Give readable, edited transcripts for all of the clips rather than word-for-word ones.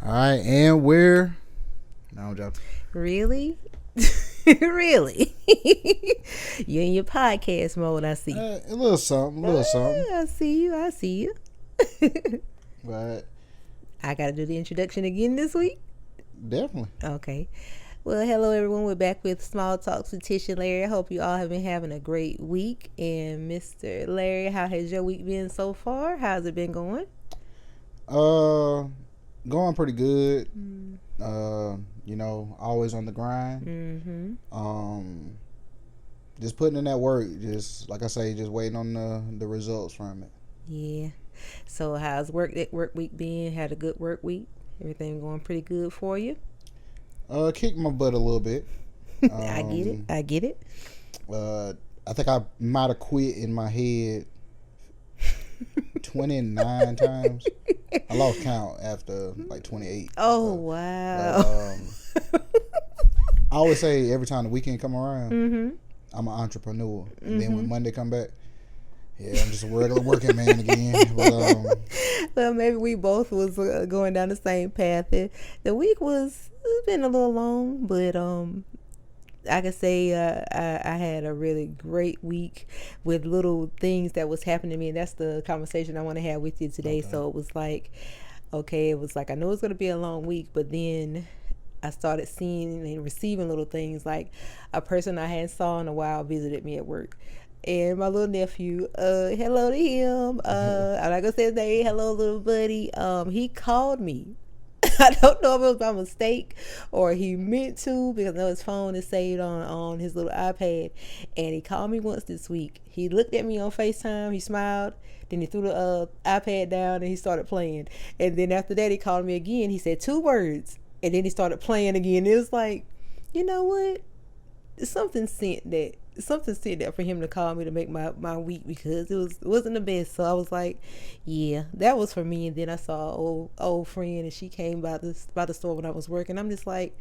All right, and we're no joke. Really? Really? You in your podcast mode, I see. A little something, a little something. I see you. I see you. But I got to do the introduction again this week. definitely. Okay. Well, hello everyone. We're back with Small Talks with Tish and Larry. I hope you all have been having a great week. And Mr. Larry, how has your week been so far? How's it been going? Going pretty good. Always on the grind. Just putting in that work. Just like I say, just waiting on the results from it. Yeah. So how's work week been? Had a good work week? Everything going pretty good for you? Kicked my butt a little bit. I get it. I think I might have quit in my head 29 times. I lost count after like 28. Oh, wow. I always say every time the weekend come around, I'm an entrepreneur. And then when Monday come back, yeah, I'm just a regular working man again. But, well, maybe we both was going down the same path. The week it's been a little long, but I can say I had a really great week with little things that was happening to me, and that's the conversation I want to have with you today. Okay. So it was like, I know it's going to be a long week, but then I started seeing and receiving little things, like a person I hadn't saw in a while visited me at work. And my little nephew, hello to him. I'm not gonna say his name. Hello, little buddy. He called me. I don't know if it was by mistake or he meant to, because I know his phone is saved on his little iPad. And he called me once this week. He looked at me on FaceTime. He smiled. Then he threw the iPad down and he started playing. And then after that, he called me again. He said 2 words. And then he started playing again. It was like, you know what? Something sent that for him to call me to make my week, because it wasn't the best. So I was like, yeah, that was for me. And then I saw an old friend, and she came by the store when I was working. I'm just like,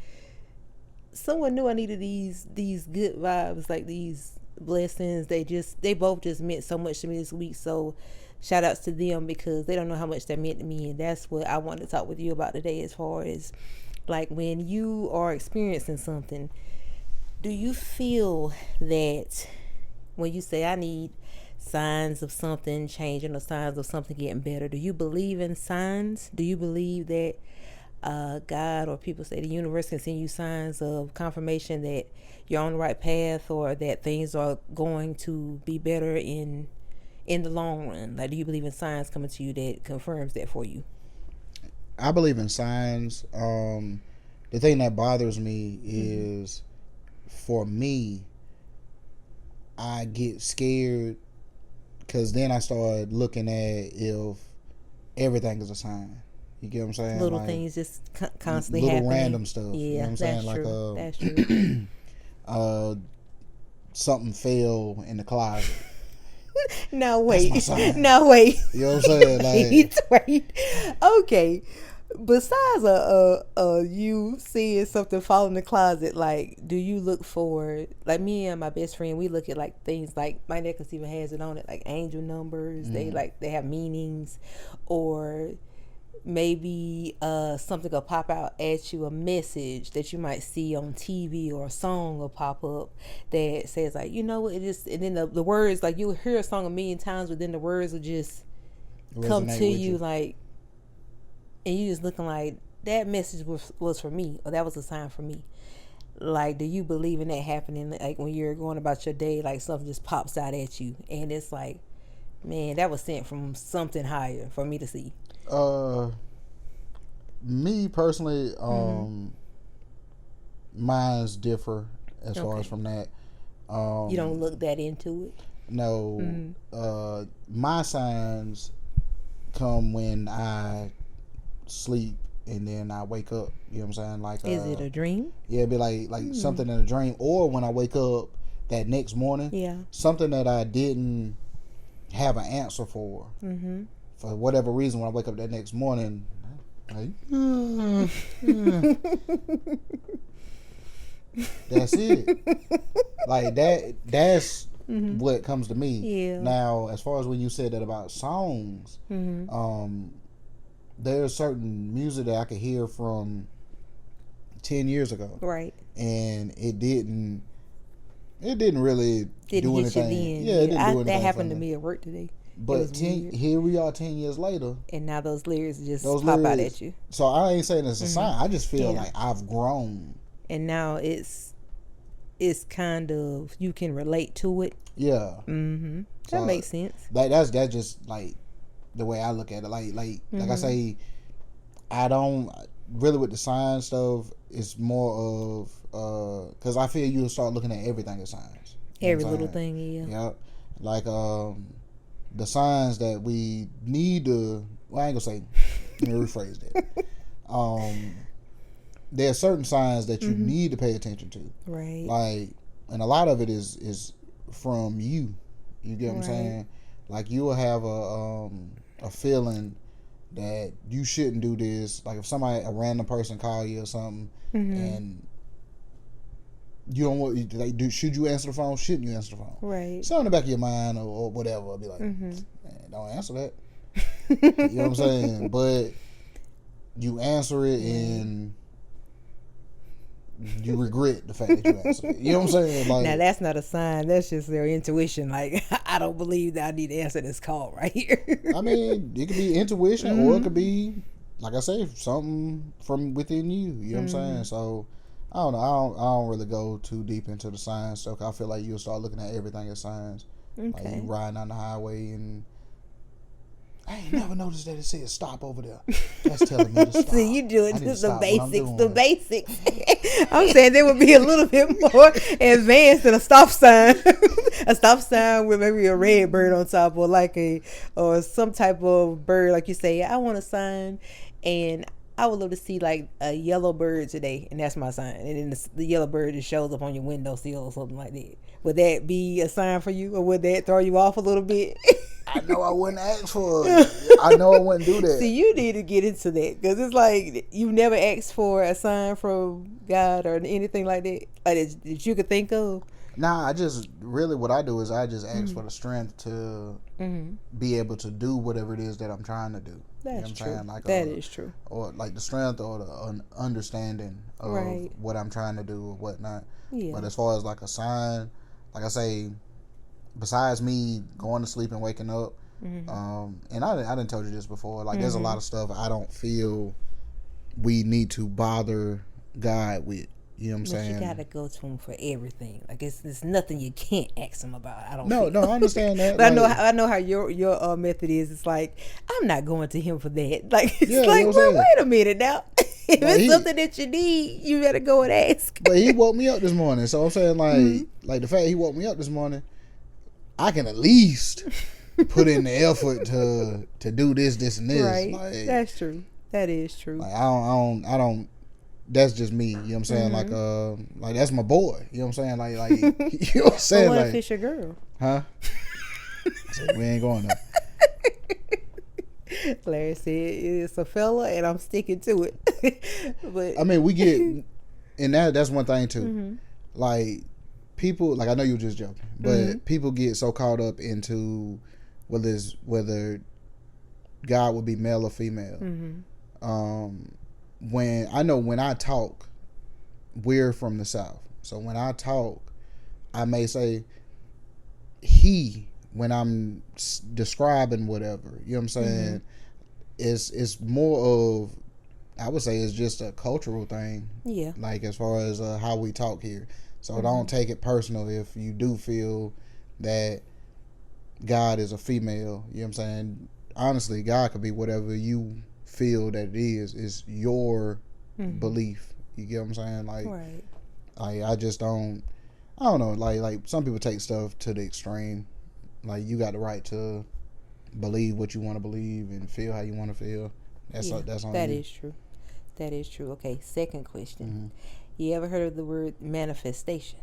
someone knew I needed these good vibes, like these blessings. They both just meant so much to me this week. So shout outs to them, because they don't know how much that meant to me. And that's what I wanted to talk with you about today, as far as like when you are experiencing something. Do you feel that when you say I need signs of something changing or signs of something getting better, do you believe in signs? Do you believe that God, or people say the universe, can send you signs of confirmation that you're on the right path, or that things are going to be better in the long run? Like, do you believe in signs coming to you that confirms that for you? I believe in signs. The thing that bothers me is, for me, I get scared, because then I start looking at if everything is a sign. You get what I'm saying? Little things just constantly little happening. Random stuff. Yeah, you know what I'm saying? True. That's true. Something fell in the closet. Now wait. That's my sign. Now wait. You know what I'm saying? Wait. Okay. Besides you seeing something fall in the closet, like, do you look for, like me and my best friend, we look at like things like, my necklace even has it on it, like angel numbers. They have meanings, or maybe something will pop out at you, a message that you might see on TV, or a song will pop up that says, like, you know what, it just, and then the words, like, you'll hear a song a million times, but then the words will just come to you, like, and you just looking like, that message was for me, or that was a sign for me. Like, do you believe in that happening? Like, when you're going about your day, like, something just pops out at you, and it's like, man, that was sent from something higher for me to see. Me personally, mine's differ as far as from that. You don't look that into it? No. My signs come when I sleep and then I wake up. You know what I'm saying? Like, is it a dream? Yeah, it'd be like something in a dream, or when I wake up that next morning. Yeah. Something that I didn't have an answer for. For whatever reason, when I wake up that next morning, like, that's it. Like that's what comes to me. Yeah. Now, as far as when you said that about songs, there's certain music that I could hear from 10 years ago, Right. and it didn't really Didn't do hit you anything. then. Yeah, it didn't do That anything for happened to me. me at work today. It But was weird. here we are 10 years later. And now those lyrics just Those pop out lyrics. at you. So I ain't saying it's a sign. I just feel Yeah. like I've grown. And now it's kind of, you can relate to it. Yeah. Mm-hmm. That So makes sense. that's just like the way I look at it. Like I say, I don't really with the sign stuff. It's more of because I feel you'll start looking at everything as signs. You know Every what I'm little saying? thing, yeah. Yep. Like the signs that we need to. Well, I ain't gonna say. Let me rephrase that. There are certain signs that you need to pay attention to. Right. Like, and a lot of it is from you. You get what I'm saying? Like you will have a feeling that you shouldn't do this. Like if a random person call you or something, and you don't want, like, should you answer the phone? Shouldn't you answer the phone? Right. So in the back of your mind or whatever, I'll be like, man, don't answer that. You know what I'm saying? But you answer it and you regret the fact that you answered it. You know what I'm saying? Like, Now that's not a sign. That's just their intuition. Like, I don't believe that I need to answer this call right here. I mean, it could be intuition or it could be, like I say, something from within you. You know what I'm saying? So I don't know. I don't really go too deep into the signs stuff. I feel like you'll start looking at everything as signs. Like you riding on the highway and I ain't never noticed that it said stop over there. That's telling me to stop. See, you doing I need just to the stop what I'm basics. doing. The basics. I'm saying there would be a little bit more advanced than a stop sign. A stop sign with maybe a red bird on top, or some type of bird, like you say. I want a sign, and I would love to see like a yellow bird today, and that's my sign. And then the yellow bird just shows up on your windowsill or something like that. Would that be a sign for you, or would that throw you off a little bit? I know I wouldn't ask for it. I know I wouldn't do that. See, you need to get into that because it's like you never asked for a sign from God or anything like that, that you could think of. Nah, I just really what I do is I just ask for the strength to be able to do whatever it is that I'm trying to do. That's you know what I'm true. saying? Like That is true. Or like the strength or the understanding of Right. what I'm trying to do or whatnot. Yeah. But as far as like a sign, like I say, besides me going to sleep and waking up, and I didn't told you this before. Like there's a lot of stuff I don't feel we need to bother God with. You know what I'm saying? You gotta go to him for everything. Like it's nothing you can't ask him about. I don't. No, I understand that. But like, I know how your method is. It's like I'm not going to him for that. Like it's Yeah, like, you know what I'm well, wait a minute now. If Like, it's something that you need, you better go and ask. But he woke me up this morning, so I'm saying like the fact he woke me up this morning, I can at least put in the effort to do this and this. Right. Like, That's true. That is true. like I don't. That's just me. You know what I'm saying? Like that's my boy. You know what I'm saying? Like you know what I'm saying? What Like, if it's your girl? huh? So we ain't going there. Larry said it's a fella, and I'm sticking to it. But I mean, we get, and that's one thing too. Like people, like I know you were just joking, but people get so caught up into whether God would be male or female. When I talk, we're from the South, so when I talk, I may say he when I'm describing whatever. You know what I'm saying? It's more of, I would say it's just a cultural thing. yeah, Like as far as how we talk here. So don't take it personal if you do feel that God is a female. You know what I'm saying? Honestly, God could be whatever you feel that it is. It's your belief. You get what I'm saying? Like, right. I just don't. I don't know. Like some people take stuff to the extreme. Like you got the right to believe what you want to believe and feel how you want to feel. That's on That you. is true. That is true. Okay, second question. You ever heard of the word manifestation?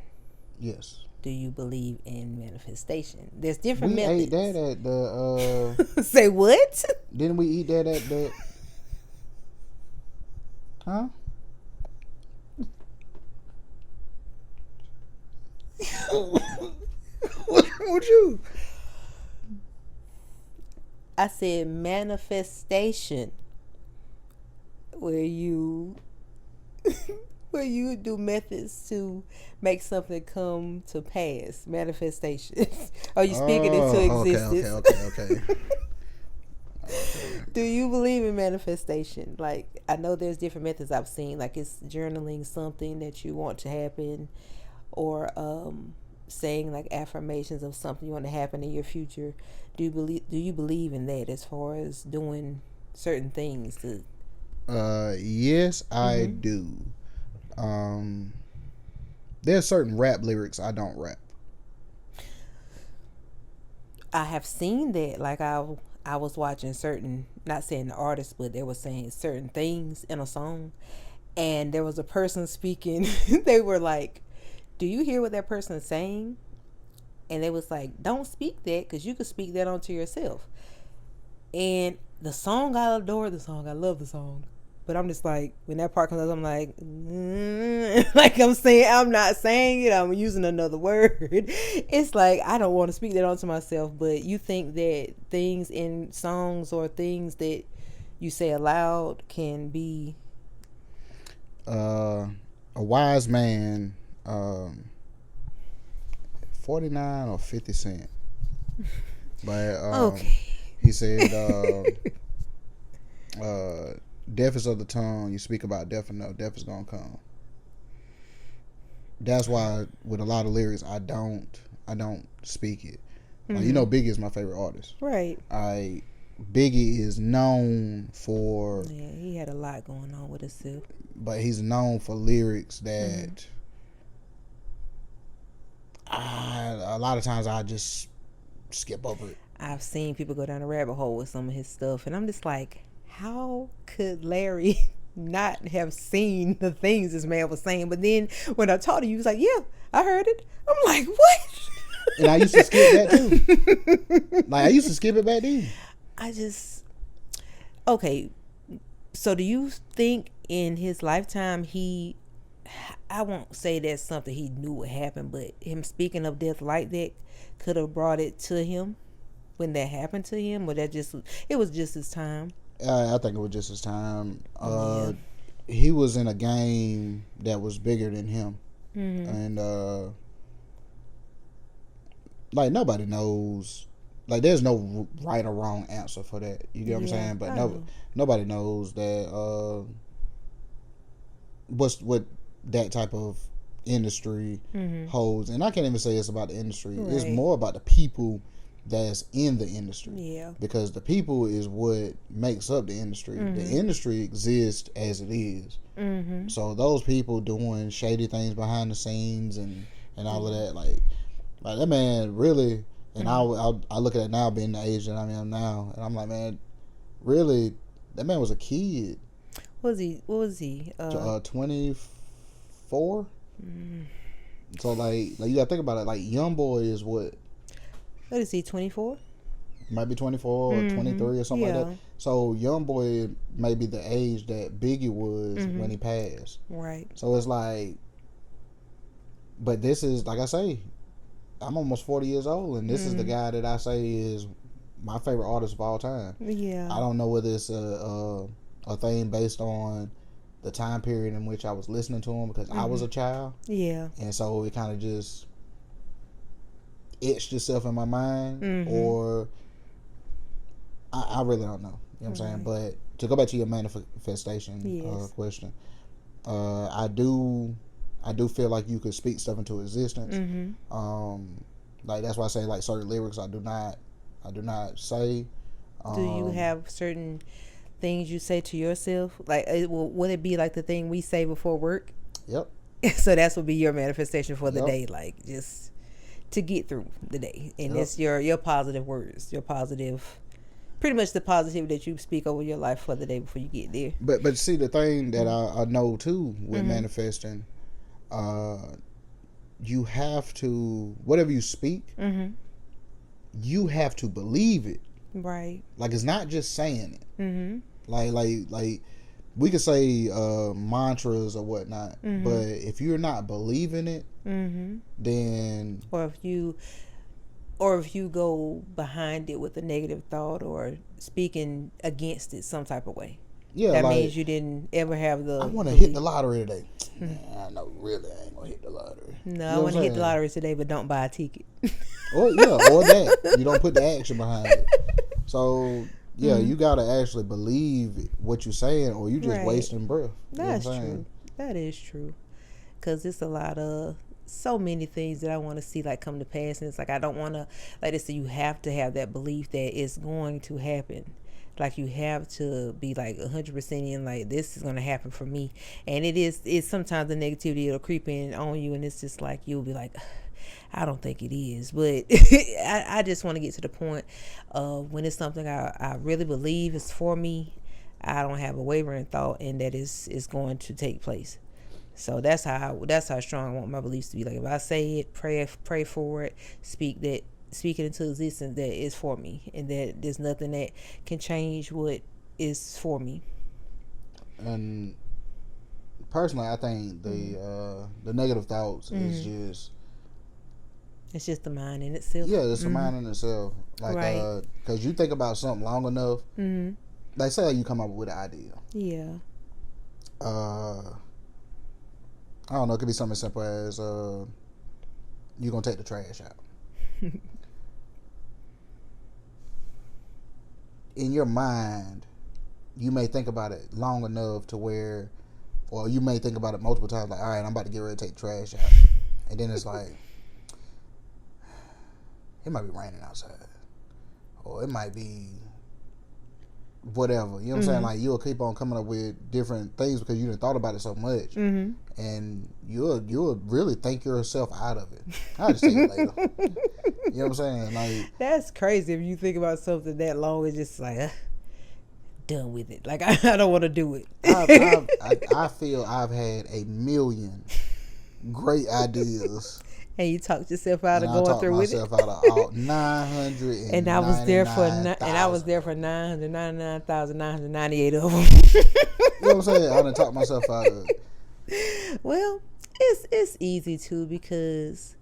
Yes. Do you believe in manifestation? There's different We methods. ate that at the. Say what? Didn't we eat that at the? Huh? What's wrong with you? I said manifestation. where you where you do methods to make something come to pass, manifestations. Or you speak it into Oh, okay, okay, existence. okay, okay. Okay. Do you believe in manifestation? Like, I know there's different methods I've seen, like it's journaling something that you want to happen, or saying like affirmations of something you want to happen in your future. Do you believe in that as far as doing certain things to Yes, I mm-hmm. do. Um, there's certain rap lyrics I don't rap. I have seen that. Like I was watching certain, not saying the artist, but they were saying certain things in a song, and there was a person speaking. They were like, "Do you hear what that person is saying?" And they was like, "Don't speak that, because you could speak that onto yourself." And the song, I adore the song. I love the song. But I'm just like, when that part comes up, I'm like, like I'm saying, I'm not saying it. I'm using another word. It's like, I don't want to speak that onto myself. But you think that things in songs or things that you say aloud can be. Uh, a wise man, 49 or 50 cent, but Okay. he said, "Death is of the tongue. You speak about death, and no death is gonna come." That's why with a lot of lyrics, I don't speak it. Like, you know, Mm-hmm. Biggie is my favorite artist. Right. I Biggie is known for, Yeah, he had a lot going on with himself. but he's known for lyrics Mm-hmm. that a lot of times I just skip over it. I've seen people go down a rabbit hole with some of his stuff, and I'm just like, how could Larry not have seen the things this man was saying? But then when I talked to you, he was like, yeah, I heard it. I'm like, what? And I used to skip that too. Like, I used to skip it back then. I just, okay. So do you think in his lifetime I won't say that's something he knew would happen, but him speaking of death like that could have brought it to him when that happened to him, or that just it was just his time? I think it was just his time. Yeah. He was in a game that was bigger than him, Mm-hmm. and like, nobody knows. Like, there's no right or wrong answer for that. You get what I'm Yeah, saying? But I no, know. nobody knows that what that type of industry Mm-hmm. holds. And I can't even say it's about the industry. It's Right. more about the people that's in the industry, Yeah. because the people is what makes up the industry. The Mm-hmm. industry exists as it is. Mm-hmm. So those people doing shady things behind the scenes and all of Yeah. that, like that man really. And Mm-hmm. I look at it now, being the age that I am now, and I'm like, man, really, that man was a kid. What was he? What was he? 24. Mm, So like you gotta think about it. Like, young boy is what, what is he? 24. might be 24 or Mm-hmm. 23 or something like Yeah. that. So young boy may be the age that Biggie was Mm-hmm. when he passed. Right. So it's like, but this is, like I say, I'm almost 40 years old, and this is the Mm-hmm. guy that I say is my favorite artist of all time. Yeah. I don't know whether it's a thing based on the time period in which I was listening to him, because I Mm-hmm. was a child, Yeah. and so it kind of just etched itself in my mind, Mm-hmm. or I really don't know. You know what I'm saying? Right. But to go back to your manifestation Yes. question, I do feel like you could speak stuff into existence. Mm-hmm. Like, that's why I say, like, certain lyrics I do not say. Do you Um, have certain things you say to yourself? Like, would it be like the thing we say before work? yep, So that's would be your manifestation for the yep, day, like just to get through the day, and yep. it's your positive words, your positive, pretty much the positivity that you speak over your life for the day before you get there. But see, the thing that I know too with Mm-hmm. manifesting, uh, you have to, whatever you speak, Mm-hmm. you have to believe it. Right. Like, it's not just saying it. Mm-hmm. Like we could say mantras or whatnot, Mm-hmm. but if you're not believing it, Mm-hmm. then Or if you go behind it with a negative thought or speaking against it some type of way. Yeah, that like means you didn't ever have I the want to hit the belief. lottery today. Man, I know really I ain't gonna hit the lottery. No, I You know want what to I'm hit the saying? lottery today, but don't buy a ticket. Or yeah, or that you don't put the action behind it. So yeah, Mm-hmm. you gotta actually believe what you're saying, or you just Right. wasting breath. You know what I'm That's saying? true. That is true. Because it's a lot of so many things that I want to see like come to pass, and it's like I don't want to, like they say, you have to have that belief that it's going to happen. Like you have to be like 100% in, like this is going to happen for me. And it is. It's sometimes the negativity will creep in on you, and it's just like you'll be like, I don't think it is, but I just want to get to the point of when it's something I really believe is for me. I don't have a wavering thought, and that is going to take place. So that's how strong I want my beliefs to be. Like if I say it, pray for it, speak it into existence that is for me, and that there's nothing that can change what is for me. And personally, I think Mm-hmm. the negative thoughts is Mm-hmm. just It's just the mind in itself. yeah, it's a Mm-hmm. mind in itself. Like Right. because you think about something long enough, Mm-hmm. like say like you come up with an idea. Yeah. Uh, I don't know. It could be something as simple as you gonna take the trash out. In your mind, you may think about it long enough to where, or you may think about it multiple times. Like, all right, I'm about to get ready to take the trash out, and then it's like it might be raining outside, or it might be whatever. You know what I'm saying? Mm-hmm. Like you'll keep on coming up with different things because you done thought about it so much, Mm-hmm. and you'll really think yourself out of it. I'll just take it later. You know what I'm saying? Like That's crazy if you think about something that long. It's just like done with it. Like I don't want to do it. I feel I've had a million great ideas, And you talked yourself out and of I going talked through with it. myself out of all 999,000. And I was there for 999,998 of them. You know what I'm saying? I done talked myself out of it. Well, it's easy too because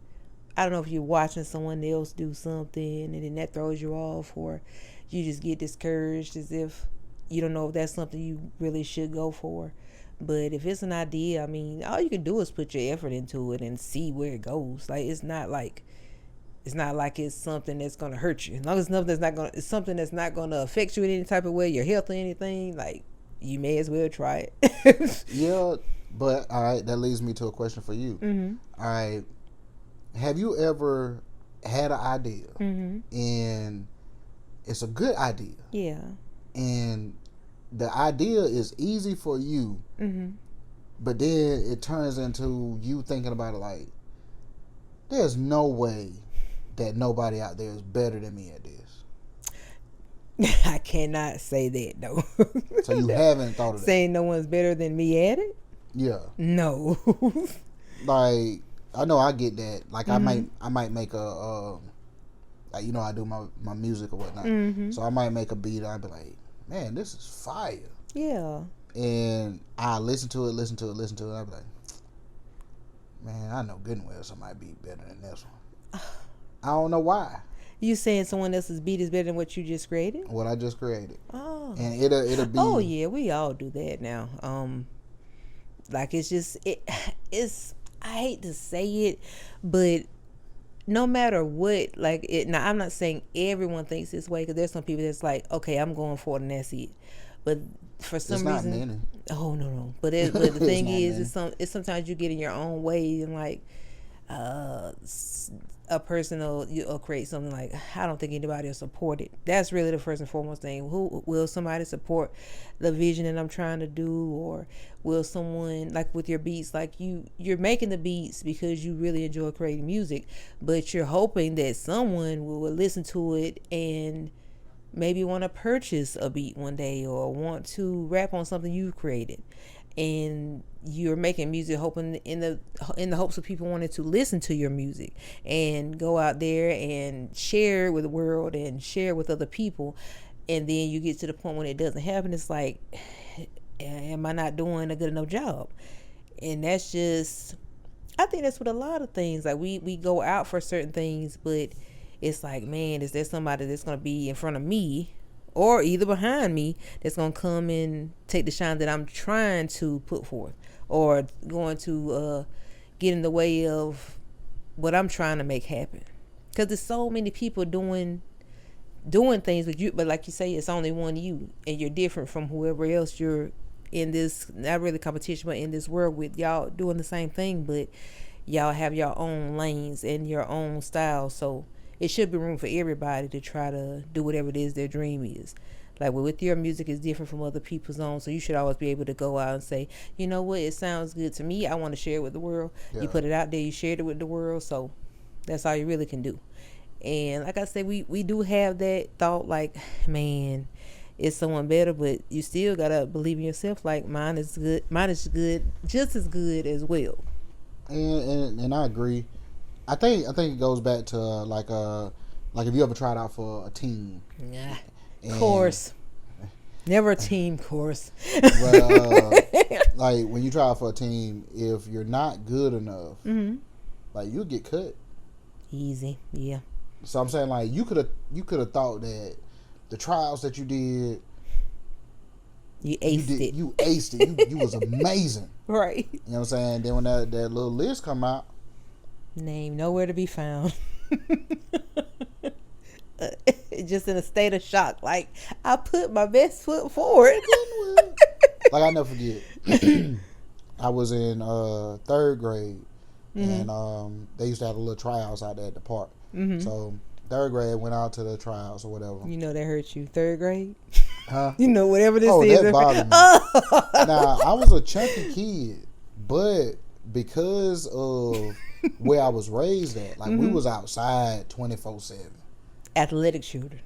I don't know if you're watching someone else do something and then that throws you off, or you just get discouraged as if you don't know if that's something you really should go for. But if it's an idea, I mean, all you can do is put your effort into it and see where it goes. Like it's not like it's something that's gonna hurt you. As long as it's something that's not gonna affect you in any type of way, your health or anything, like you may as well try it. Yeah, but all right, that leads me to a question for you. Mm-hmm. All right, have you ever had an idea Mm-hmm. and it's a good idea Yeah. and the idea is easy for you, Mm-hmm. but then it turns into you thinking about it like, there's no way that nobody out there is better than me at this. I cannot say that though. So you haven't thought of that. Saying no one's better than me at it? Yeah. No. Like I know I get that. Like Mm-hmm. I might make a like I do my music or whatnot. Mm-hmm. So I might make a beat and I'd be like, man, this is fire. Yeah. And I listen to it, and I'd be like, man, I know good and well somebody be better than this one. I don't know why. You saying someone else's beat is better than what you just created? What I just created. Oh. And it'll be Oh yeah, we all do that now. Like it's I hate to say it, but no matter what, like it. Now I'm not saying everyone thinks this way because there's some people that's like, okay, I'm going for it and that's it. But for some it's not reason, many. no. But the thing not is, many. it's sometimes you get in your own way and like uh a person will create something like, I don't think anybody will support it. That's really the first and foremost thing. Who will somebody support the vision that I'm trying to do, or will someone, like with your beats, like you're making the beats because you really enjoy creating music, but you're hoping that someone will listen to it and maybe want to purchase a beat one day or want to rap on something you've created, and you're making music hoping in the hopes of people wanting to listen to your music and go out there and share it with the world and share with other people, and then you get to the point when it doesn't happen, it's like, am I not doing a good enough job? And that's just, I think that's with a lot of things. Like we go out for certain things, but it's like, man, is there somebody that's going to be in front of me or either behind me that's gonna come and take the shine that I'm trying to put forth, or going to get in the way of what I'm trying to make happen. Because there's so many people doing things with you, but like you say, it's only one you, and you're different from whoever else you're in this, not really competition, but in this world with. Y'all doing the same thing, but y'all have your own lanes and your own style. So it should be room for everybody to try to do whatever it is their dream is. Like with your music is different from other people's own, so you should always be able to go out and say, you know what, it sounds good to me, I want to share it with the world. You put it out there, you shared it with the world, so that's all you really can do. And like I said, we do have that thought, like, man, it's someone better, but you still gotta believe in yourself. Like, mine is good, just as good as well. And I agree. I think it goes back to like if you ever tried out for a team. Yeah, course. Never a team course. But like when you try out for a team, if you're not good enough, like you'll get cut. Easy, yeah. So I'm saying, like, you could have thought that the trials that you did, you aced it. You aced it. You was amazing. Right. You know what I'm saying? Then when that little list come out, name nowhere to be found. Just in a state of shock. Like, I put my best foot forward. Like, I never forget. I was in third grade, and they used to have a little tryouts out there at the park. So third grade went out to the tryouts or whatever. You know that hurt you. Third grade? Huh? You know, whatever this is. That bothered me. Now, I was a chunky kid, but because of where I was raised at, like, we was outside 24/7. Athletic shooter.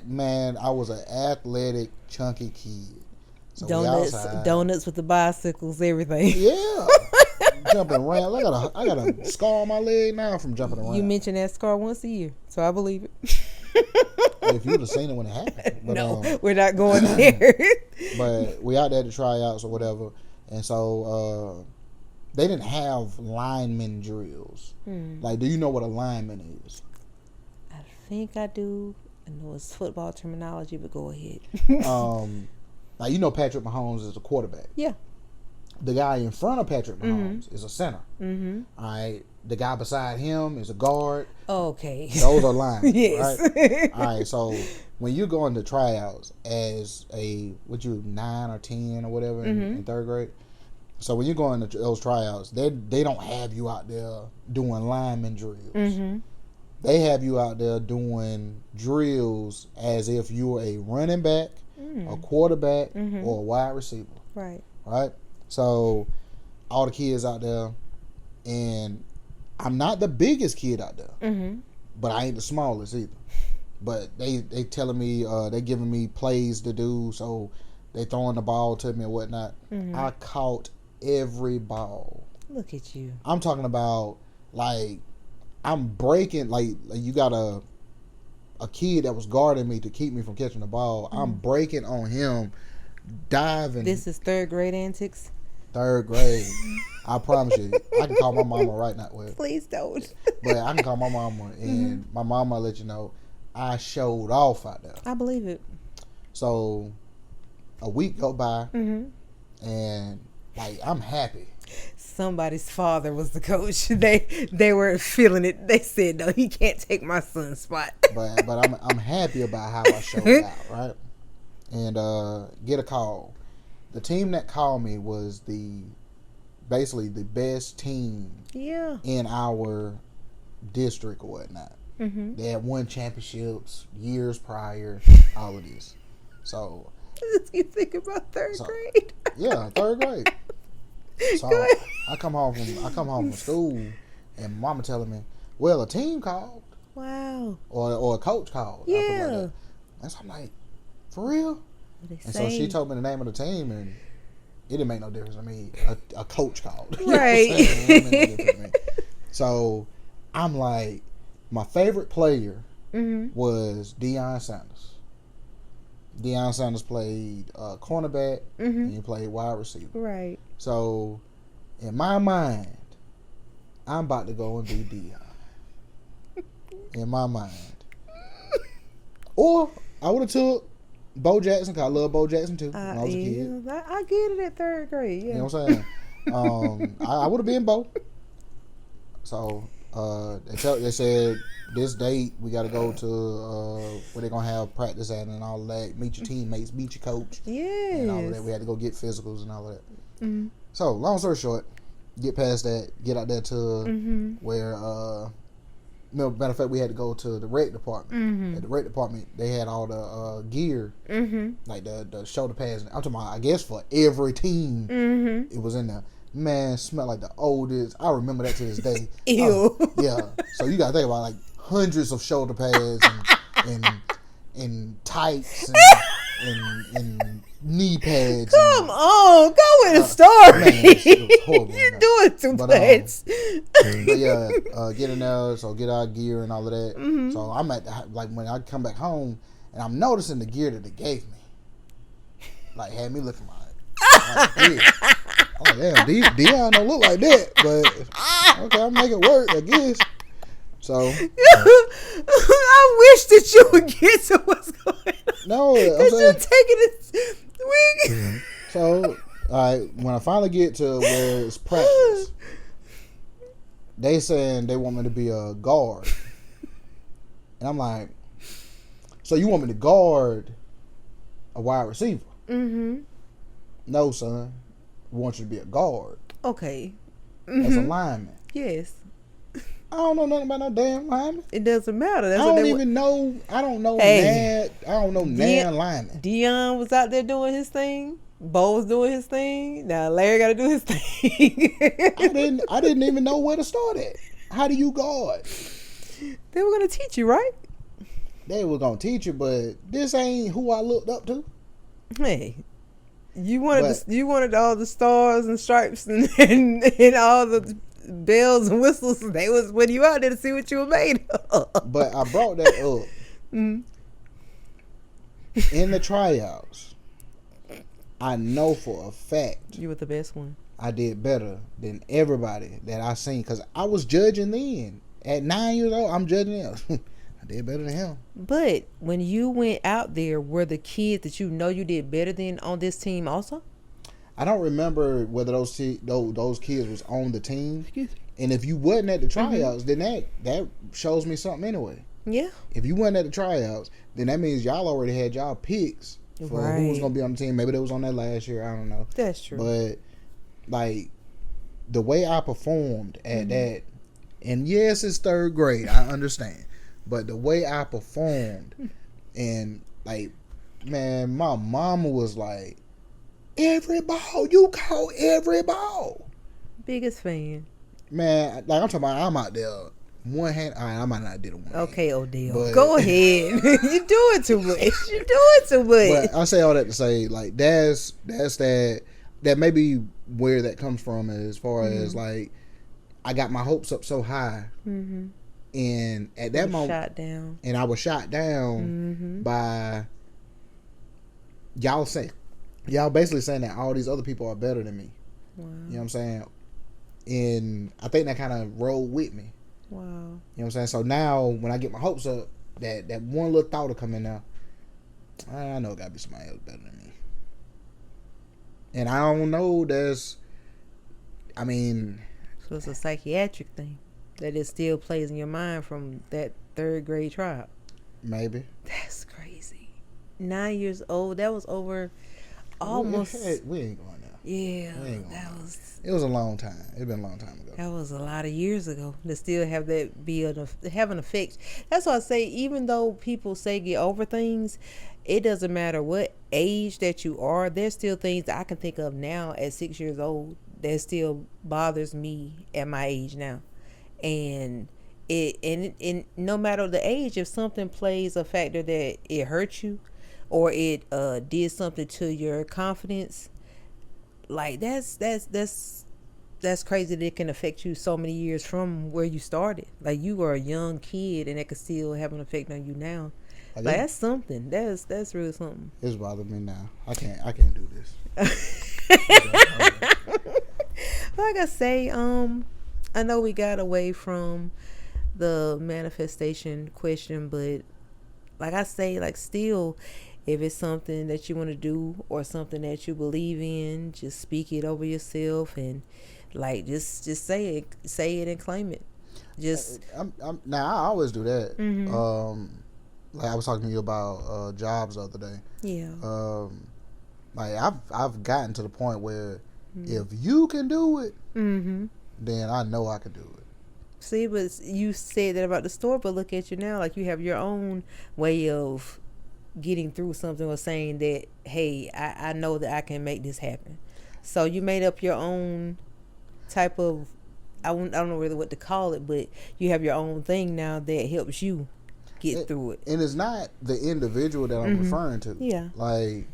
Man, I was an athletic, chunky kid. So donuts with the bicycles, everything. Yeah. Jumping around. I got a scar on my leg now from jumping around. You mention that scar once a year, so I believe it. If you would have seen it when it happened. But, no, we're not going there. But we out there to tryouts or whatever, and so they didn't have lineman drills. Like, do you know what a lineman is? I think I do. I know it's football terminology, but go ahead. Now, you know Patrick Mahomes is a quarterback. Yeah. The guy in front of Patrick Mahomes is a center. All right. The guy beside him is a guard. Okay. Those are linemen. Yes. Right? All right. So when you go into tryouts as a 9 or 10 or whatever in third grade. So when you go into those tryouts, they don't have you out there doing lineman drills. They have you out there doing drills as if you were a running back, a quarterback, or a wide receiver. Right. Right? So all the kids out there, and I'm not the biggest kid out there, but I ain't the smallest either. But they telling me, they giving me plays to do, so they throwing the ball to me and whatnot. I caught every ball. Look at you. I'm talking about, like, I'm breaking, like you got a kid that was guarding me to keep me from catching the ball. I'm breaking on him, diving. This is third grade antics? Third grade. I promise you. I can call my mama right now. Well, please don't. But I can call my mama, and my mama let you know I showed off out there. I believe it. So a week go by, and like, I'm happy. Somebody's father was the coach. They were feeling it. They said, no, he can't take my son's spot. but I'm happy about how I showed out, right? And get a call. The team that called me was basically the best team in our district or whatnot. They had won championships years prior, all of this. So you think about third grade? Yeah, third grade. So I come home from school, and mama telling me, well, a team called. Wow. Or a coach called. Yeah. And so I'm like, for real? And so she told me the name of the team, and it didn't make no difference to me. A coach called. Right. So I'm like, my favorite player was Deion Sanders. Deion Sanders played cornerback, and he played wide receiver. Right. So in my mind, I'm about to go and be Deion. In my mind. Or I would have took Bo Jackson, 'cause I love Bo Jackson too when I was a kid. I get it at third grade. Yeah. You know what I'm saying? I would have been Bo. So they said this date we got to go to where they're gonna have practice at and all of that. Meet your teammates, meet your coach, and all of that. We had to go get physicals and all of that. Mm-hmm. So long story short, get past that, get out there to where. Matter of fact, we had to go to the rec department. Mm-hmm. At the rec department, they had all the gear, like the shoulder pads. I'm talking about, I guess, for every team, it was in there. Man, smelled like the oldest. I remember that to this day. Ew. Yeah. So you gotta think about like hundreds of shoulder pads and tights and knee pads. Come on, go with the story. Man, it was horrible. You're doing too much. But yeah, get in there, so get our gear and all of that. So I'm at like when I come back home and I'm noticing the gear that they gave me, like had me looking like yeah. Oh damn, Dion don't look like that, but okay, I'll make it work, I guess. So I wish that you would get to what's going on. No, because you're taking it. So, all right, when I finally get to where it's practice, they saying they want me to be a guard, and I'm like, so you want me to guard a wide receiver? No, son. We want you to be a guard. Okay. As a lineman. Yes. I don't know nothing about no damn lineman. It doesn't matter. That's I don't even know. I don't know. I don't know nan lineman. Dion was out there doing his thing. Bo was doing his thing. Now Larry got to do his thing. I didn't even know where to start at. How do you guard? They were gonna teach you, right? They were gonna teach you, but this ain't who I looked up to. Hey. You wanted all the stars and stripes and all the bells and whistles. They was when you out there to see what you were made of. But I brought that up in the tryouts. I know for a fact you were the best one. I did better than everybody that I seen, because I was judging then. At 9 years old, I'm judging them. I did better than him. But when you went out there, were the kids that you know you did better than on this team also? I don't remember whether those kids was on the team. And if you wasn't at the tryouts, then that shows me something anyway. Yeah. If you wasn't at the tryouts, then that means y'all already had y'all picks for who was going to be on the team. Maybe they was on that last year. I don't know. That's true. But, like, the way I performed at that, and yes, it's third grade. I understand. But the way I performed, and, like, man, my mama was like, every ball, you caught every ball. Biggest fan. Man, like, I'm talking about, I'm out there, one hand. All right, I might not did it one Okay, hand, Odell. but, go ahead. You're doing too much. You're doing too much. But I say all that to say, like, that's that may be where that comes from, as far as, like, I got my hopes up so high. And at that moment, shot down. And I was shot down by y'all basically saying that all these other people are better than me. Wow. You know what I'm saying? And I think that kind of rolled with me. Wow. You know what I'm saying? So now when I get my hopes up, that one little thought will come in now. I know it got to be somebody else better than me. And I don't know, So it's a psychiatric thing that it still plays in your mind from that third grade trial. Maybe. That's crazy. 9 years old. That was over almost. We ain't going there. Yeah, that was. It was a long time. It's been a long time ago. That was a lot of years ago. To still have that have an effect. That's why I say, even though people say get over things, it doesn't matter what age that you are. There's still things I can think of now at 6 years old that still bothers me at my age now. And no matter the age, if something plays a factor that it hurts you or it did something to your confidence, like that's crazy that it can affect you so many years from where you started. Like, you were a young kid and it could still have an effect on you now. Like, that's something. That's really something. It's bothering me now. I can't do this. Like I say, I know we got away from the manifestation question, but like I say, like, still, If it's something that you want to do or something that you believe in, just speak it over yourself and like just say it and claim it. Just Now I always do that. mm-hmm. Like I was talking to you about jobs the other day. Yeah. Like I've gotten to the point where Mm-hmm. if you can do it, Mm-hmm. then I know I can do it. See, but you said that about the store, but look at you now. Like you have your own way of getting through something or saying that, hey, I know that I can make this happen. So you made up your own type of, I don't know really what to call it, but you have your own thing now that helps you get through it. And it's not the individual that I'm referring to. Yeah. Like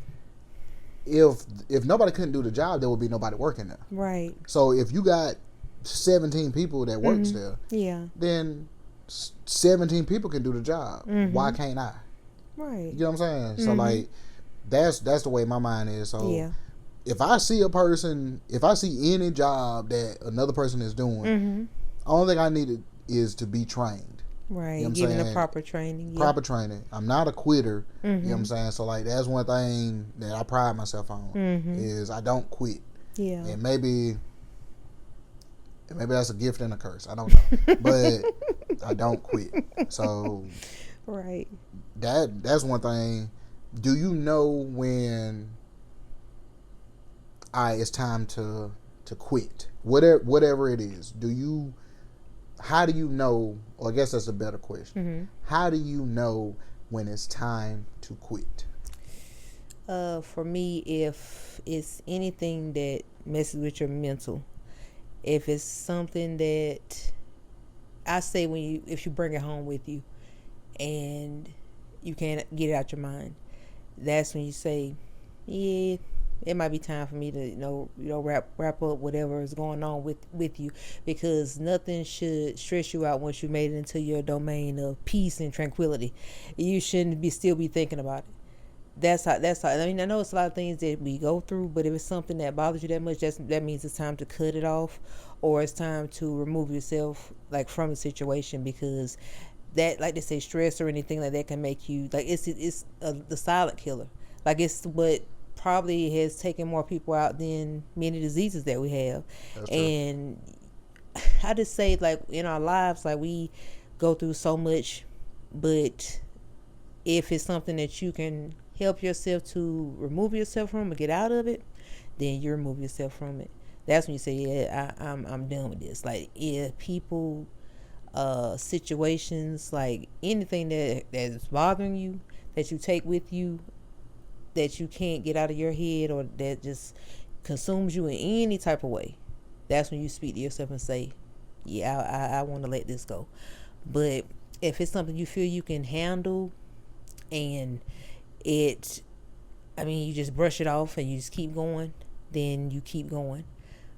if nobody couldn't do the job, there would be nobody working there. Right. So if you got 17 people that works there, yeah, then 17 people can do the job. Why can't I? Right. You know what I'm saying? So like that's the way my mind is. So yeah, if I see a person, if I see any job that another person is doing, only thing I need is to be trained. right. You know what I'm Giving the saying? proper training. Yeah. Proper training. I'm not a quitter. You know what I'm saying? So like that's one thing that I pride myself on is I don't quit. Yeah. And maybe that's a gift and a curse. I don't know. But I don't quit. So right. that's one thing. Do you know when it's time to quit? Whatever it is. How do you know, or I guess that's a better question. How do you know when it's time to quit? For me, if it's anything that messes with your mental, if it's something that I say if you bring it home with you and you can't get it out your mind, that's when you say, yeah, it might be time for me to wrap up whatever is going on with you, because nothing should stress you out once you made it into your domain of peace and tranquility. You shouldn't still be thinking about it. That's how I mean, I know it's a lot of things that we go through, but if it's something that bothers you that much, that means it's time to cut it off, or it's time to remove yourself like from the situation, because that, like they say, stress or anything like that can make you like it's the silent killer. Like it's what probably has taken more people out than many diseases that we have. That's and true. I just say, like, in our lives, like, we go through so much, but if it's something that you can help yourself to remove yourself from or get out of it, then you remove yourself from it. That's when you say, yeah, I'm done with this. Like, yeah, people, situations, like anything that is bothering you, that you take with you, that you can't get out of your head, or that just consumes you in any type of way, that's when you speak to yourself and say, yeah, I want to let this go. But if it's something you feel you can handle, and you just brush it off and you just keep going, then you keep going.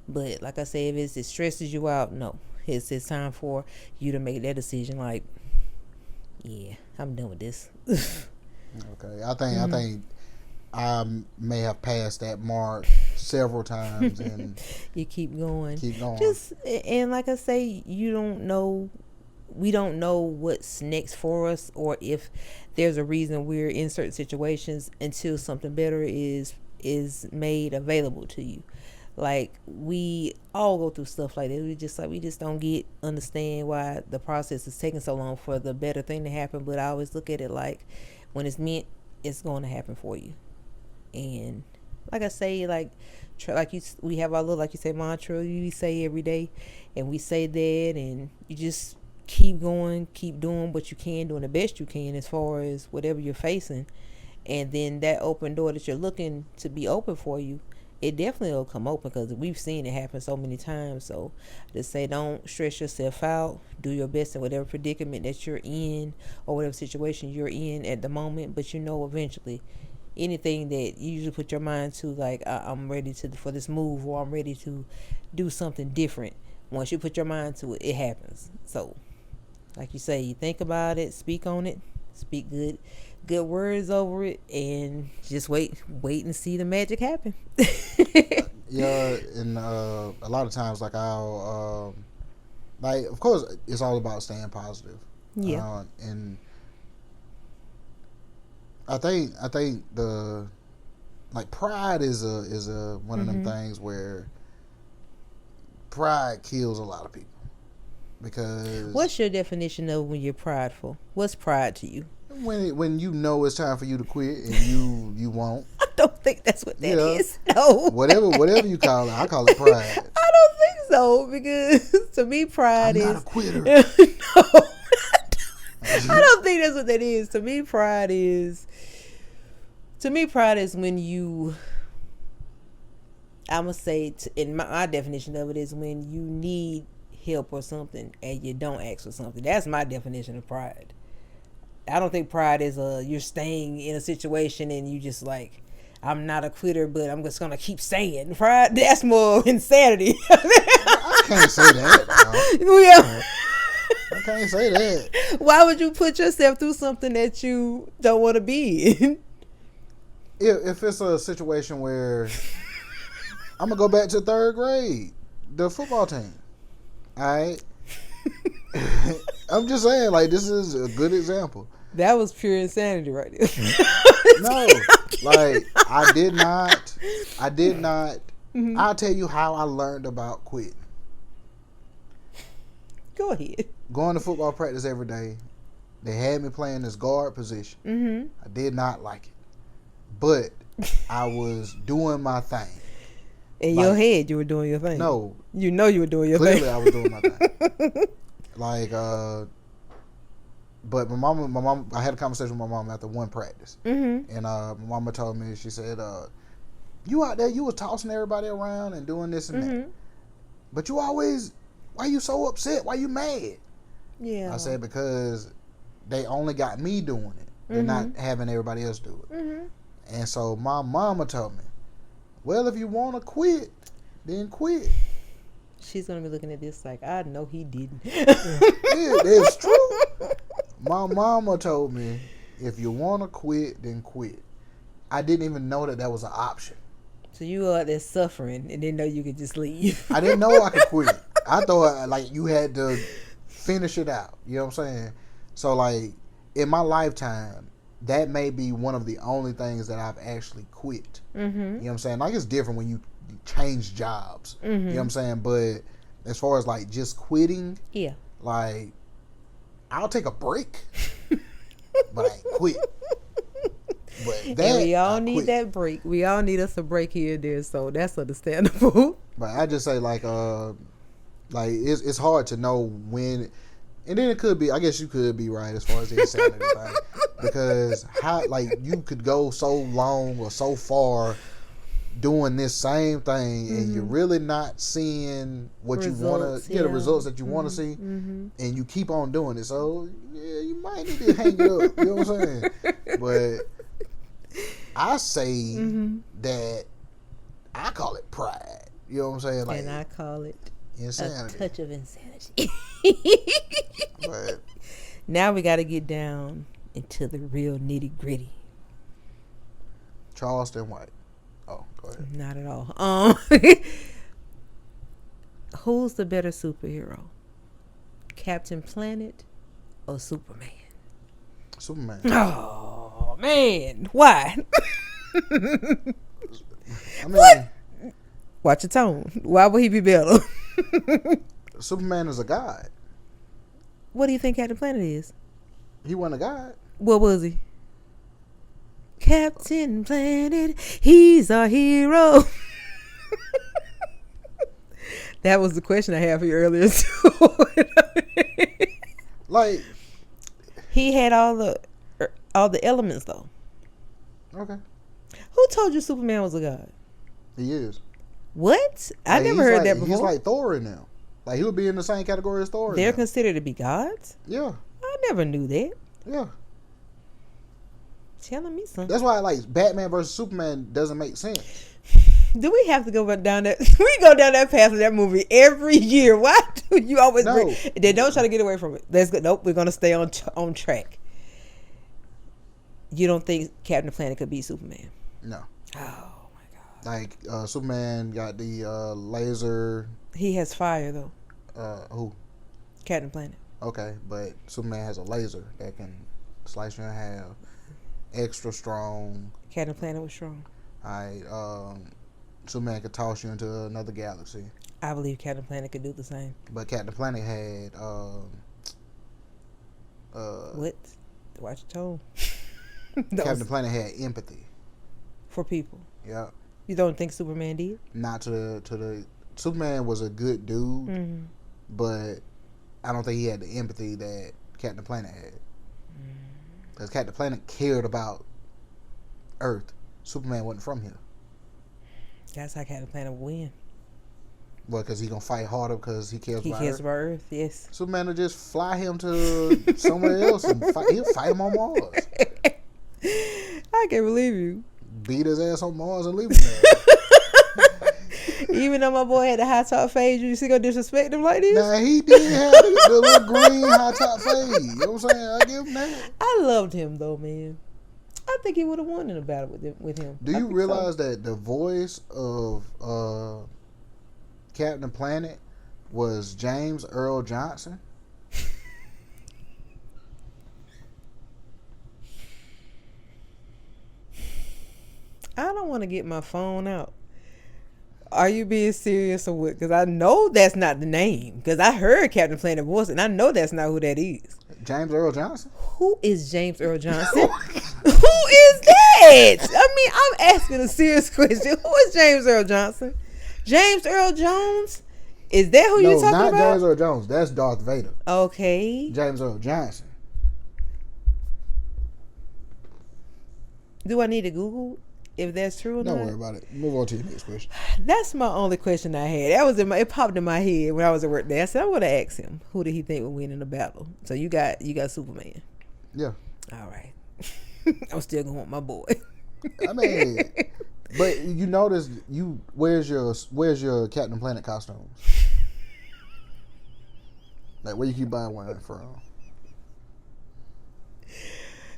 But like I say, if it stresses you out, no, it's time for you to make that decision. Like, yeah, I'm done with this. Okay, I think I may have passed that mark several times, and you keep going. Just, and like I say, we don't know what's next for us, or if there's a reason we're in certain situations until something better is made available to you. Like, we all go through stuff like that. We just don't understand why the process is taking so long for the better thing to happen. But I always look at it like, when it's meant, it's going to happen for you. And like I say, we have our little, like you say, mantra we say every day, and we say that, and you just keep going, keep doing what you can, doing the best you can as far as whatever you're facing. And then that open door that you're looking to be open for you, it definitely will come open, because we've seen it happen so many times. So just say, don't stress yourself out. Do your best in whatever predicament that you're in, or whatever situation you're in at the moment. But eventually, anything that you usually put your mind to, like, I'm ready for this move, or I'm ready to do something different, once you put your mind to it, it happens. So like you say, you think about it, speak on it, speak good words over it, and just wait and see the magic happen. Yeah, and a lot of times, like, I'll like, of course, it's all about staying positive. Yeah. And I think the like pride is a one of them things where pride kills a lot of people because What's your definition of when you're prideful? What's pride to you? when you know it's time for you to quit and you won't. I don't think that's what that Yeah. is. No. Whatever you call it, I call it pride. I don't think so because to me pride I'm is not a quitter. No. I don't think that's what that is. To me pride is when you, I'm gonna say in my definition of it is when you need help or something and you don't ask for something. That's my definition of pride. I don't think pride is you're staying in a situation and you just like, I'm not a quitter, but I'm just gonna keep saying pride. That's more insanity. I can't say that. Yeah. I can't say that. Why would you put yourself through something that you don't want to be in? If it's a situation where I'm gonna go back to third grade, the football team. All right. I'm just saying, like, this is a good example. That was pure insanity right there. No, like I did not. Mm-hmm. I'll tell you how I learned about quitting. Go ahead. Going to football practice every day. They had me playing this guard position. Mm-hmm. I did not like it, but I was doing my thing. In your head, you were doing your thing. No, you know you were doing your clearly thing. I was doing my thing. Like, but my mom, I had a conversation with my mom after one practice, Mm-hmm. and my mama told me, she said, "You out there, you was tossing everybody around and doing this and that, but you always, why you so upset? Why you mad?" Yeah. I said, because they only got me doing it. They're not having everybody else do it. Mm-hmm. And so my mama told me, well, if you want to quit, then quit. She's going to be looking at this like, I know he didn't. Yeah, it's true. My mama told me, if you want to quit, then quit. I didn't even know that was an option. So you were out there suffering and didn't know you could just leave. I didn't know I could quit. I thought, like, you had to finish it out. You know what I'm saying? So, like, in my lifetime, that may be one of the only things that I've actually quit. Mm-hmm. You know what I'm saying? Like, it's different when you change jobs. Mm-hmm. You know what I'm saying? But as far as, like, just quitting, Yeah. like, I'll take a break, but I ain't quit. But that, And we all I need quit. that break. We all need us a break here and there, so that's understandable. But I just say, like it's hard to know when, and then it could be, I guess you could be right as far as the insanity thing, because how, like, you could go so long or so far doing this same thing and you're really not seeing what Results, you want to, the results that you want to see, Mm-hmm. and you keep on doing it. So yeah, you might need to hang it up. You know what I'm saying? But I say that I call it pride. You know what I'm saying? Like, And I call it insanity. a touch of insanity. But Now we got to get down into the real nitty gritty. Charleston White. Oh, go ahead. Not at all. Who's the better superhero? Captain Planet or Superman? Superman. Oh, man. Why? I mean, What? Watch your tone. Why would he be better? Superman is a god. What do you think Captain Planet is? He wasn't a god. What was he? Captain Planet, he's our hero. That was the question I had for you earlier too. Like, He had all the elements though. okay, Who told you Superman was a god? he is. What? I Like, never he's heard like, that before. He's like Thor in now. Like, he would be in the same category as Thor. They're now. considered to be gods? Yeah, I never knew that. yeah. Telling me something. That's why, like, Batman versus Superman doesn't make sense. Do we have to go down that? We go down that path of that movie every year. Why do you always? No. They don't try to get away from it. Let's go. Nope, we're gonna stay on track. You don't think Captain Planet could be Superman? No. Oh my god. Like, Superman got the laser. He has fire though. Who? Captain Planet. Okay, but Superman has a laser that can slice you in half. extra strong. Captain Planet was strong. Alright, Superman could toss you into another galaxy. I believe Captain Planet could do the same. But Captain Planet had What? Watch your tone. Captain Planet had empathy for people. Yeah. You don't think Superman did? Not to the Superman was a good dude, but I don't think he had the empathy that Captain Planet had. Because Captain Planet cared about Earth. Superman wasn't from here. That's how Captain Planet will win. Well, because he's going to fight harder because he cares about Earth. He cares about Earth, yes. Superman will just fly him to somewhere else and he'll fight him on Mars. I can't believe you. Beat his ass on Mars and leave him there. Even though my boy had the high top fade, you still gonna disrespect him like this? Nah, he did have the little green high top fade. You know what I'm saying? I give him that. I loved him though, man. I think he would have won in a battle with him. Do you realize that the voice of Captain Planet was James Earl Johnson? I don't want to get my phone out. Are you being serious or what? Because I know that's not the name. Because I heard Captain Planet voice, and I know that's not who that is. James Earl Johnson? Who is James Earl Johnson? Who is that? I mean, I'm asking a serious question. Who is James Earl Johnson? James Earl Jones? Is that who you're talking about? No, not James Earl Jones. That's Darth Vader. Okay. James Earl Johnson. Do I need to Google if that's true or not? Don't worry about it. Move on to your next question. That's my only question I had. That was it popped in my head when I was at work there. I said I would have asked him who did he think would win in the battle. So you got Superman. Yeah. All right. I'm still gonna want my boy. I mean, but you notice where's your Captain Planet costumes? Like where you keep buying one from?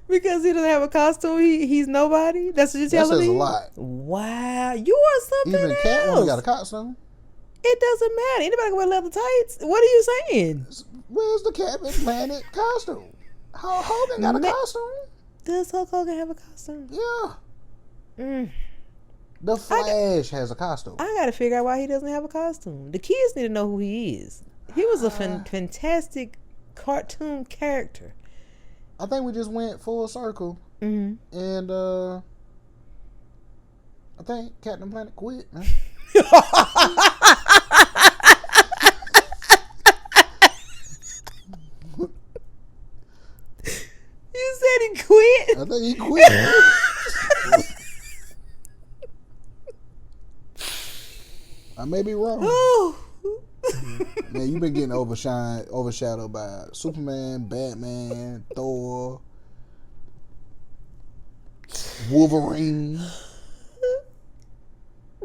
Because he doesn't have a costume, he's nobody. That's what you're telling me. That says a lot. Wow, you are something Even else. Catwoman got a costume. It doesn't matter. Anybody can wear leather tights. What are you saying? Where's the Captain Planet costume? Hulk Hogan got a costume. Does Hulk Hogan have a costume? Yeah. The Flash has a costume. I got to figure out why he doesn't have a costume. The kids need to know who he is. He was a fantastic cartoon character. I think we just went full circle. Mm-hmm. And I think Captain Planet quit, man. You said he quit? I think he quit. I may be wrong. Man, you've been getting overshadowed by Superman, Batman, Thor, Wolverine.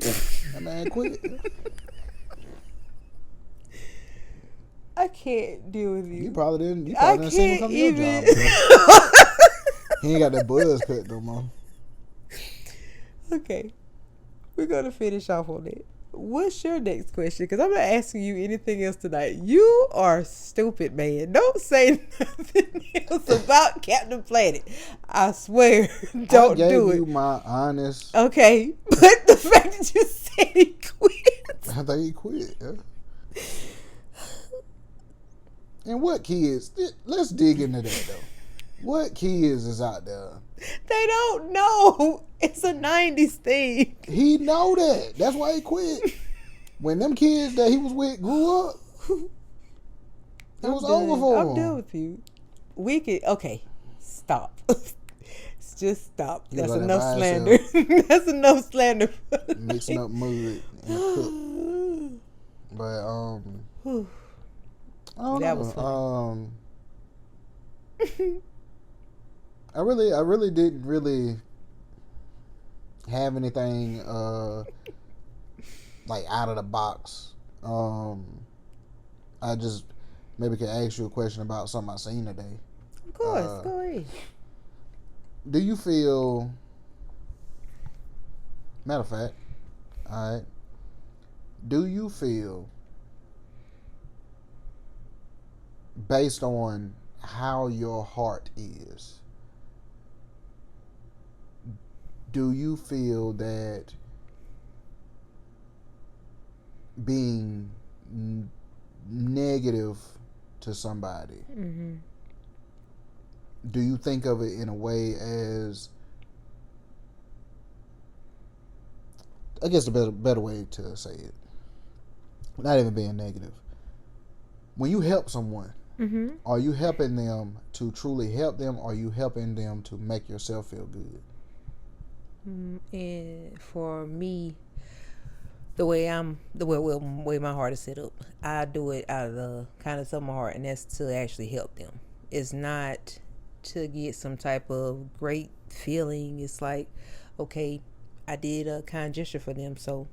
That man quit. I can't deal with you. You probably didn't. You probably didn't see him come to your job. He ain't got that buzz cut no more. Okay, we're gonna finish off on that. What's your next question? Because I'm not asking you anything else tonight. You are stupid, man. Don't say nothing else about Captain Planet. I swear. Don't do it. I gave you my honest. Okay, but the fact that you said he quit. I think he quit. Yeah. And what kids? Let's dig into that though. What kids is out there? They don't know. It's a 90s thing. He know that. That's why he quit. When them kids that he was with grew up, it was over for him. I'm done with you. Okay, stop. Just stop. That's enough slander. That's enough slander. Mixing up mud and cook. But I don't that know. was funny. I really didn't really have anything like out of the box. I just maybe could ask you a question about something I seen today. Of course, go ahead. Do you feel? Matter of fact, all right. Do you feel, based on how your heart is, do you feel that being negative to somebody, do you think of it in a way as, I guess the better way to say it, not even being negative, when you help someone, are you helping them to truly help them, or are you helping them to make yourself feel good? And for me, the way my heart is set up, I do it out of the kindness of my heart, and that's to actually help them. It's not to get some type of great feeling. It's like, okay, I did a kind gesture for them, so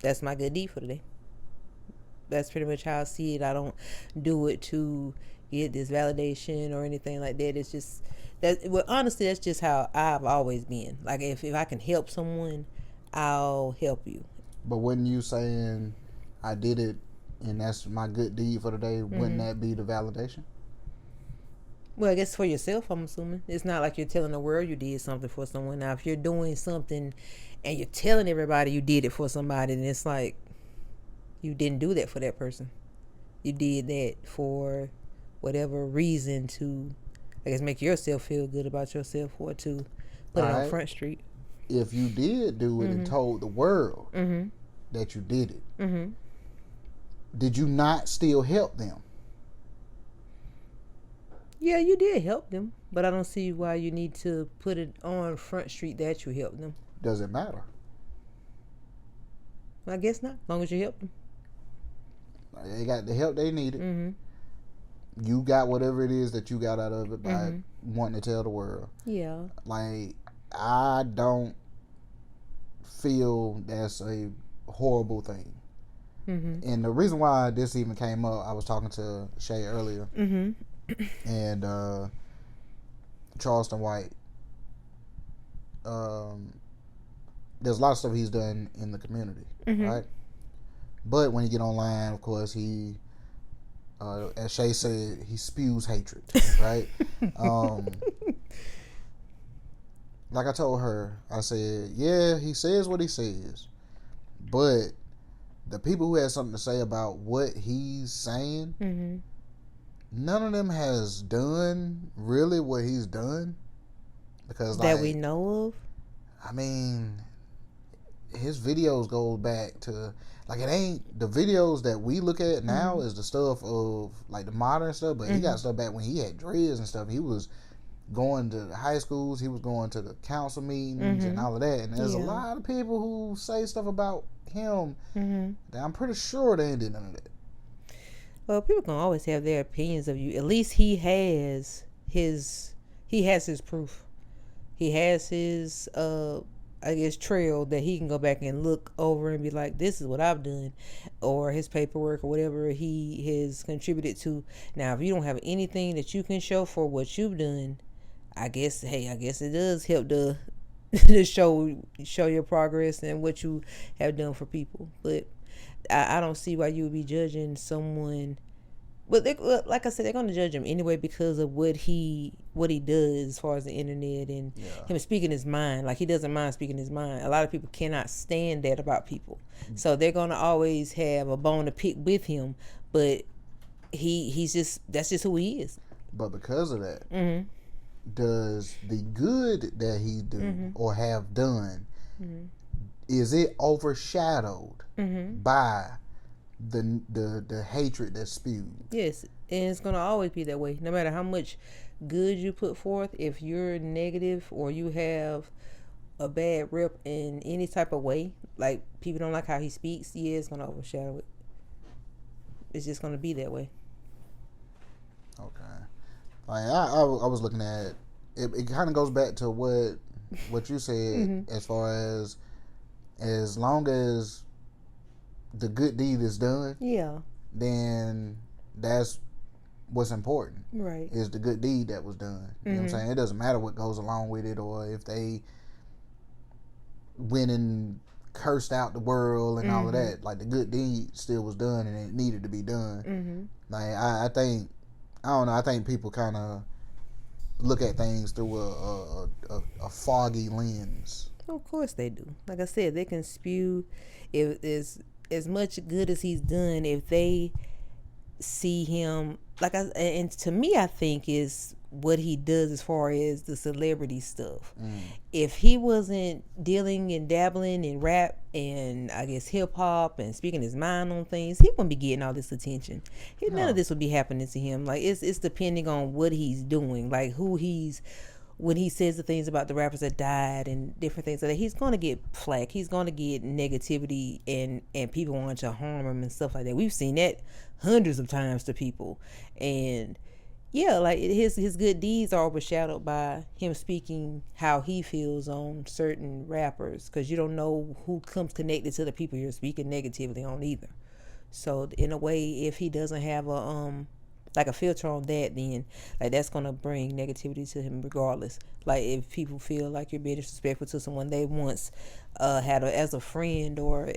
that's my good deed for the day. That's pretty much how I see it. I don't do it to get this validation or anything like that. It's just that. Well, honestly, that's just how I've always been. Like if I can help someone, I'll help you. But when you saying I did it and that's my good deed for the day, wouldn't that be the validation? Well, I guess for yourself, I'm assuming. It's not like you're telling the world you did something for someone. Now, if you're doing something and you're telling everybody you did it for somebody, then it's like you didn't do that for that person. You did that for whatever reason to, I guess, make yourself feel good about yourself or to put it on Front Street. If you did do it and told the world that you did it, did you not still help them? Yeah, you did help them, but I don't see why you need to put it on Front Street that you helped them. Does it matter? I guess not, as long as you helped them. They got the help they needed. You got whatever it is that you got out of it by wanting to tell the world. Yeah. Like, I don't feel that's a horrible thing. And the reason why this even came up, I was talking to Shay earlier, and Charleston White. There's a lot of stuff he's done in the community, right? But when you get online, of course, he, as Shay said, he spews hatred, right? Like I told her, I said, yeah, he says what he says, but the people who have something to say about what he's saying, none of them has done really what he's done. Because that we know of. I mean, his videos go back to, like, it ain't the videos that we look at now is the stuff of like the modern stuff, but he got stuff back when he had dreads and stuff. He was going to high schools, he was going to the council meetings and all of that, and there's a lot of people who say stuff about him that I'm pretty sure they ain't did none of that. Well, people can always have their opinions of you. At least he has his proof. He has his I guess trail that he can go back and look over and be like, this is what I've done, or his paperwork or whatever he has contributed to. Now, if you don't have anything that you can show for what you've done, I guess it does help to show your progress and what you have done for people. But I don't see why you would be judging someone. But like I said, they're going to judge him anyway because of what he does as far as the internet and him speaking his mind. Like, he doesn't mind speaking his mind. A lot of people cannot stand that about people, so they're going to always have a bone to pick with him. But that's just who he is. But because of that, does the good that he do or have done, is it overshadowed by the hatred that's spewed? Yes, and it's gonna always be that way. No matter how much good you put forth, if you're negative or you have a bad rep in any type of way, like people don't like how he speaks, it's gonna overshadow it. It's just gonna be that way. Okay. Like I was looking at it. It kind of goes back to what you said as far as long as the good deed is done, then that's what's important. Right. Is the good deed that was done. You know what I'm saying? It doesn't matter what goes along with it, or if they went and cursed out the world and all of that. Like, the good deed still was done and it needed to be done. Like, I think, I don't know, I think people kind of look at things through a foggy lens. Of course they do. Like I said, they can spew if is as much good as he's done. If they see him, and to me, I think is what he does as far as the celebrity stuff. If he wasn't dealing and dabbling in rap and I guess hip hop and speaking his mind on things, he wouldn't be getting all this attention. None of this would be happening to him. Like it's depending on what he's doing, like who he's when he says the things about the rappers that died and different things like that, he's going to get flack. He's going to get negativity and people want to harm him and stuff like that. We've seen that hundreds of times to people. And yeah, like his good deeds are overshadowed by him speaking how he feels on certain rappers, because you don't know who comes connected to the people you're speaking negatively on either. So in a way, if he doesn't have a filter on that, then like that's gonna bring negativity to him regardless. Like if people feel like you're being disrespectful to someone they once had as a friend, or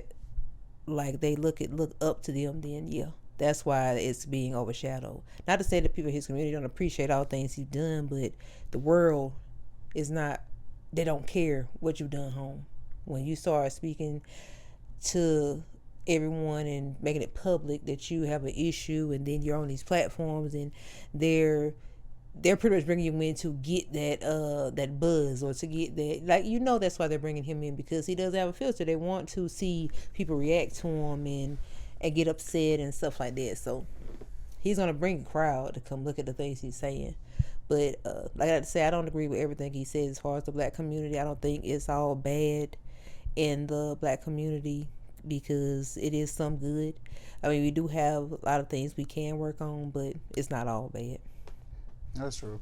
like they look up to them, then yeah, that's why it's being overshadowed. Not to say that people in his community don't appreciate all things he's done, but the world is not, they don't care what you've done home. When you start speaking to everyone and making it public that you have an issue, and then you're on these platforms and they're pretty much bringing you in to get that buzz, or to get that, like, that's why they're bringing him in, because he does have a filter. They want to see people react to him and get upset and stuff like that. So he's gonna bring a crowd to come look at the things he's saying. But like I say, I don't agree with everything he says as far as the black community. I don't think it's all bad in the black community, because it is some good. I mean, we do have a lot of things we can work on, but it's not all bad. That's true.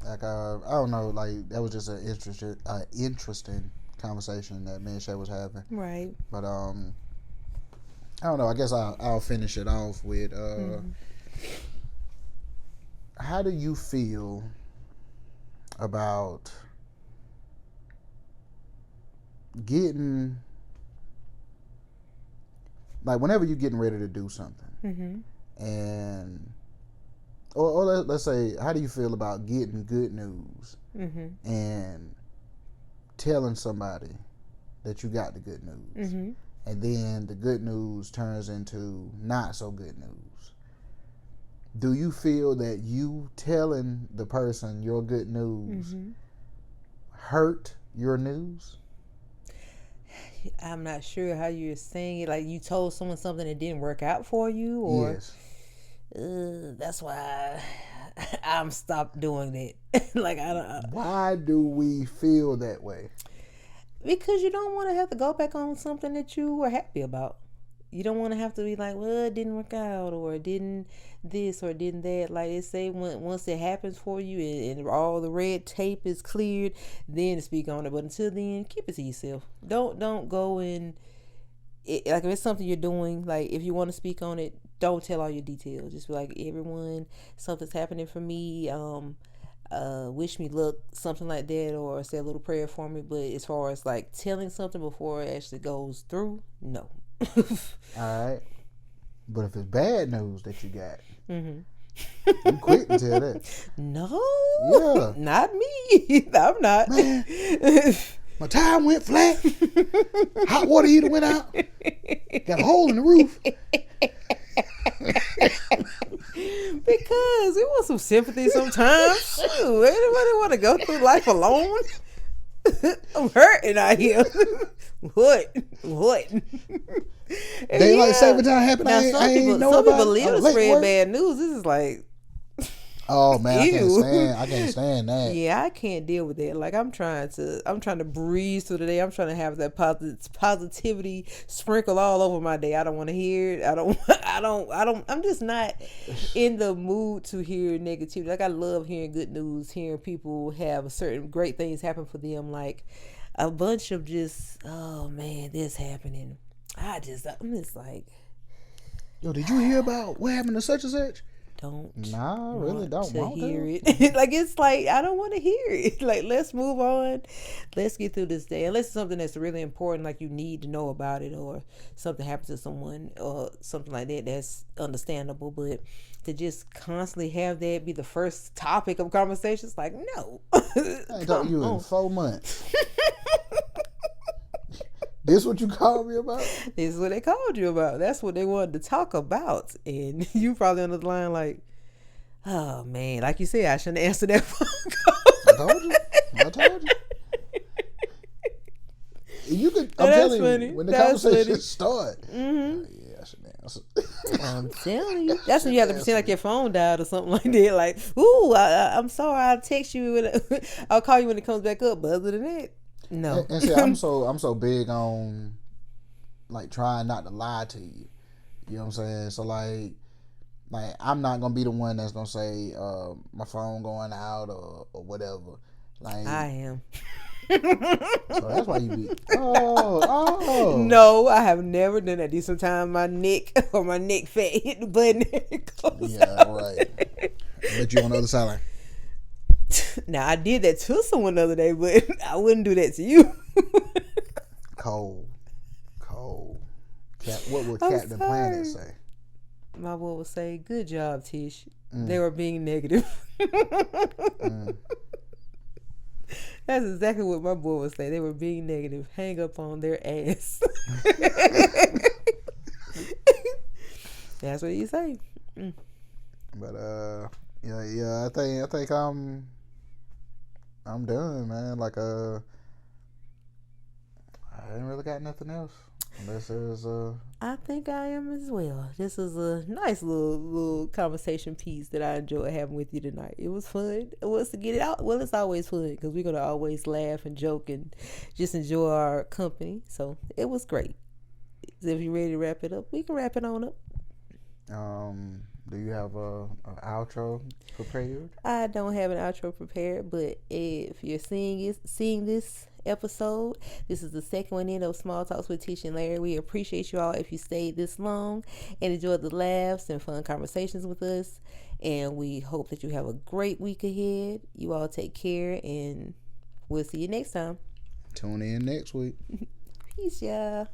Like I don't know, like that was just an interesting conversation that me and Shay was having. Right. But I don't know. I guess I'll finish it off with how do you feel about getting, like, whenever you're getting ready to do something, and or let's say, how do you feel about getting good news and telling somebody that you got the good news, and then the good news turns into not so good news? Do you feel that you telling the person your good news hurt your news? I'm not sure how you're saying it. Like, you told someone something that didn't work out for you, or yes. That's why I'm stopped doing that. Like, I don't. Why do we feel that way? Because you don't want to have to go back on something that you were happy about. You don't want to have to be like, well, it didn't work out, or it didn't this, or it didn't that. Like they say, once it happens for you and all the red tape is cleared, then speak on it. But until then, keep it to yourself. Don't go and like, if it's something you're doing, like if you want to speak on it, don't tell all your details. Just be like, everyone, something's happening for me. Wish me luck, something like that, or say a little prayer for me. But as far as like telling something before it actually goes through, no. All right, but if it's bad news that you got, you quick to tell that. No, yeah, not me. I'm not. Man, my tire went flat. Hot water heater went out. Got a hole in the roof. Because we want some sympathy sometimes. Shoot, anybody want to go through life alone? I'm hurting out here. What? They like say every time happened. Now, some people live to spread bad news. This is like, oh man, I can't stand that. Yeah, I can't deal with that. Like, I'm trying to breeze through the day. I'm trying to have that positivity sprinkle all over my day. I don't want to hear it. I'm just not in the mood to hear negativity. Like, I love hearing good news, hearing people have certain great things happen for them. Like a bunch of just, oh man, this happening. I'm just like, yo, did you hear about what happened to such and such? don't Nah, I really want don't to want hear to. it. Like, it's like, I don't want to hear it. Like, let's move on. Let's get through this day. Unless it's something that's really important, like you need to know about it, or something happens to someone or something like that, that's understandable. But to just constantly have that be the first topic of conversation, it's like, no. I ain't talked to you in 4 months. This what you called me about? This is what they called you about. That's what they wanted to talk about. And you probably on the line like, oh man, like you said, I shouldn't answer that phone call. I told you. You could. I'm That's telling funny. you, when the That's conversation funny. start, Mm-hmm. yeah, I should answer. I'm telling you, that's when you have to pretend like your phone died or something like that. Like, ooh, I'm sorry, I'll text you. I'll call you when it comes back up. But other than that, no. And see, I'm so big on like trying not to lie to you. You know what I'm saying? So like I'm not gonna be the one that's gonna say my phone going out or whatever. Like I am. So that's why you be. Oh. No, I have never done that. Sometimes my neck or my neck fat hit the button. Yeah, right. But you on the other side like. Now I did that to someone the other day, but I wouldn't do that to you. Cold. What would Captain Planet say? My boy would say, "Good job, Tish." They were being negative. That's exactly what my boy would say. They were being negative. Hang up on their ass. That's what he say. But yeah. I think I'm done, man. Like I ain't really got nothing else. Unless there's I think I am as well. This is a nice little conversation piece that I enjoyed having with you tonight. It was fun. It was to get it out. Well, it's always fun because we're gonna always laugh and joke and just enjoy our company. So it was great. If you're ready to wrap it up, we can wrap it on up. Do you have a outro prepared? I don't have an outro prepared, but if you're seeing this episode, this is the second one in of Small Talks with Tish and Larry. We appreciate you all if you stayed this long and enjoyed the laughs and fun conversations with us. And we hope that you have a great week ahead. You all take care, and we'll see you next time. Tune in next week. Peace, y'all.